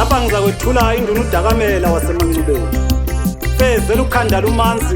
lapha ngizakwethula induna uDakamela waseMancubeni. Fezela ukhanda lumanzi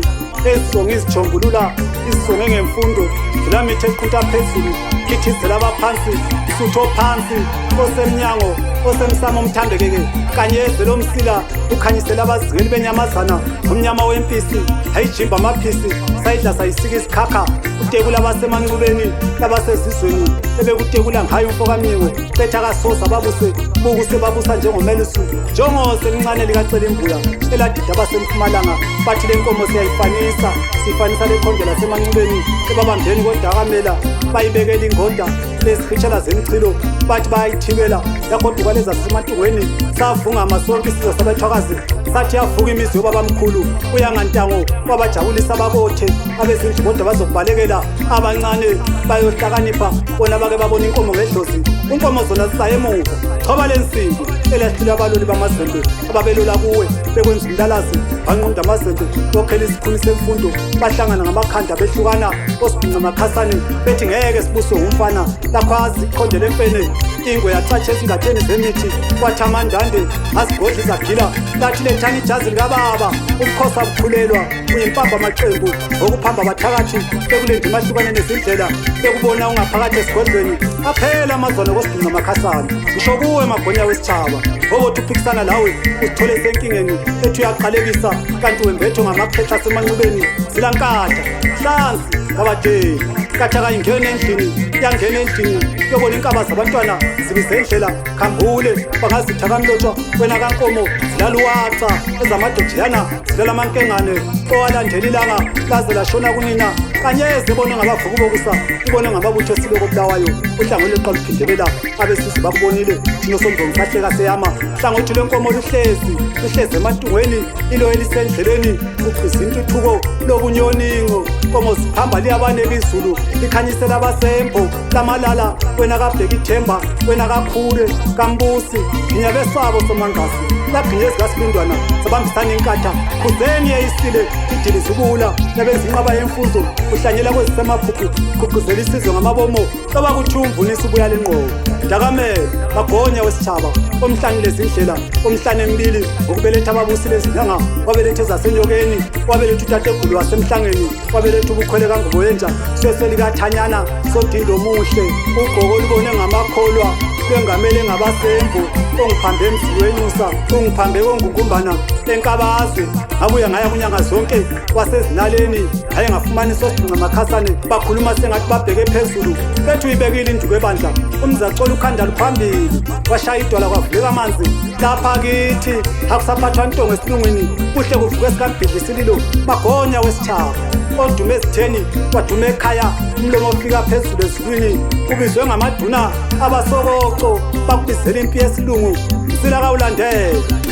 ezisonge izijombulula izisonge ngemfundo zilamithe eqhutha phezulu khithizela abaphansi isutho phansi osemnyango osemsamo omthandekeke kanye ezelo msila ukhanyisela abazingeli benyamazana umnyama wempisi hayijimba amaphisi sayidla sayisika isikhakha utekula abaseMancubeni labasezizweni ebekutekula ngayo umfokamnyiwe betha kasoza babuse bukuse babusa njengomelusi njongose lincane likacela imbuya eladida abasempumalanga bathi lenkomo siyayifanisa sifanisa lekhonde laseMancubeni ebabambeni koDakamela bayibekela ingoda lesikhitshela zemchilo bathi bayayithibela yakodwa leza sisemantungweni savunga amasonke isizwe sabethwakazi sathi yavuka imizi yobabamkhulu uyangantango wabajabulisa ababothe abezindlu bazobhalekela abancane bayohlakanipha bona bake babona inkomo ngedlozi inkomo zona zisaye emuva choba lensimbi elahlile abaloli bamazembe ababelula kuwe bekwenza umlalazi banqunda amazembe bokhela isikhuni semfundo bahlangana ngamakhanda behlukana osibhinqa amakhasane bethi ngeke sibuswe umfana lakhwazi ikhondele empene ingwe yacatshe ezingatheni zemithi kwathi amandande azigodla izagila lathi lethani ijazi likababa ukukhosa bukhulelwa uyimpamba amaqembu okuphamba abathakathi bekulenda imahlukane nezindlela bekubona ungaphakathi esigodlweni aphela amazwana kosibhinqa amakhasane ngisho kuwe magonya wesitshaba obothi uphikisana lawe uzithole senkingeni ethi uyaqalekisa kanti wembetho ngamakhetha aseMancubeni zilankatha hlansi ngabadeni kathaka ingene endlini yangena endlini yobona inkaba zabantwana zibizendlela khambule bangazitha kamlotshwa wena kankomo zilaluwaca ezamadojiyana zilala amankengane owalandela ilanga laze lashona kunina kanyeze bone ngabavuka bokusa ubone ngababutho esiloko bulawayo uhlangothi leqala uphindelela abesizwe bakubonile thina somzongisahleka seyama hlangothi lenkomo luhlezi emantungweni ilo elisendleleni uchiza intuthuko lobunyoningo komo ziphamba liyabaneka izulu likhanyisela abasembo lamalala wena kabheka ithemba wena kakhule kambusi nginyabesabo somangasi laphinyezi kaSibindwana sabambisana inkatha khuzeni yayisile idilizubula nabezinqaba yemfuzo uhlanyela kwezisemaphuphu kugquzela isizwe ngamabomo loba kuthumvunisa ubuya lenqobo Dakamela bagonya wesitshaba omhlanje lezindlela omhlane emibili ngokubeletha ababusi lezinyanga wabeletha zasenyokeni wabeletha uTategulu wasemhlangeni wabeletha ubukhwele kangoboyenja seselikathanyana sodindo muhle ugqoko libone ngamakholwa bengamele ngabasembo ongiphambe emziwenyusa ungiphambe kongungumbana enkabazwe abuya ngaya kunyanga zonke wasezinaleni haye ngafumanisa osibhinqa amakhasane bakhuluma sengathi babheke phezulu bethi uyibekile induku ebandla umzacola ukhanda luphambili washaya idwala kwavuleka amanzi lapha kithi akusaphathwa ntongo esilungwini kuhle kuvuka esikambhidla isililo magonya wesitshaba odume ezitheni kwadume ekhaya umlomo ofika phezulu ezulwini kubizwe ngamaduna abasokoco bakubizela impi yesilungu sila kawulandela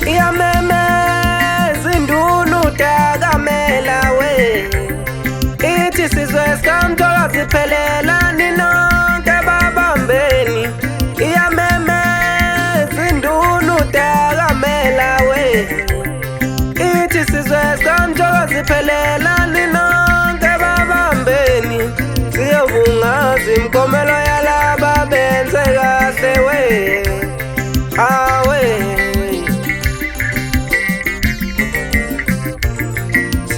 iyamemeza induna uDakamela we ithi sizwe sikamthokazi phelela ninonke babambeni iyamemeza induna uDakamela we ithi sizwe sikamthokazi phelela ninonke babambeni siyobungaza imikomelo yalaba benze kahle we awe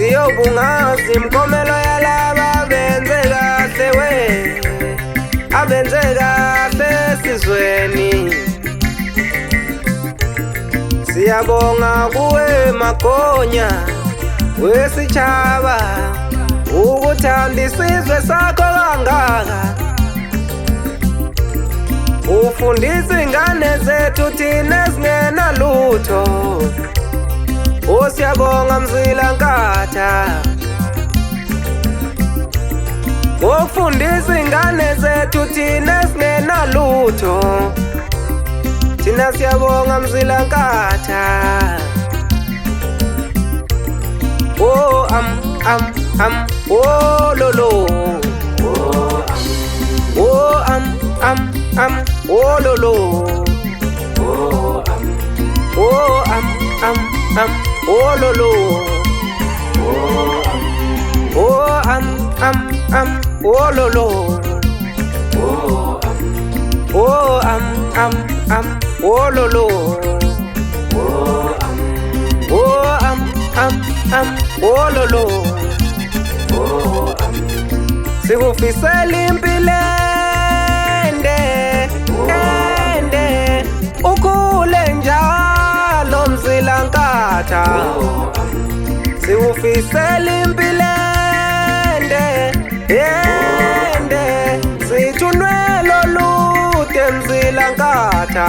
siyobungaza imikomelo yalaba benze kahle we abenze kahle esizweni siyabonga kuwe magonya wesitshaba ukuthanda isizwe sakho kangaka ufundisa ingane zethu thina ezingenalutho siyabonga Mzilankatha ukufundisa ingane zethu thina ezingenalutho thina siyabonga Mzilankatha oh lolo oh lolo oh lolo oh lolo oh lolo, oh oh lolo, sikufisela impilo ende, ukhule njalo Mzilankatha, sikufisela impilo ende, sithunwelo lude Mzilankatha,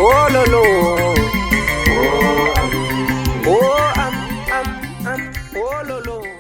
oh lolo, oh lolo.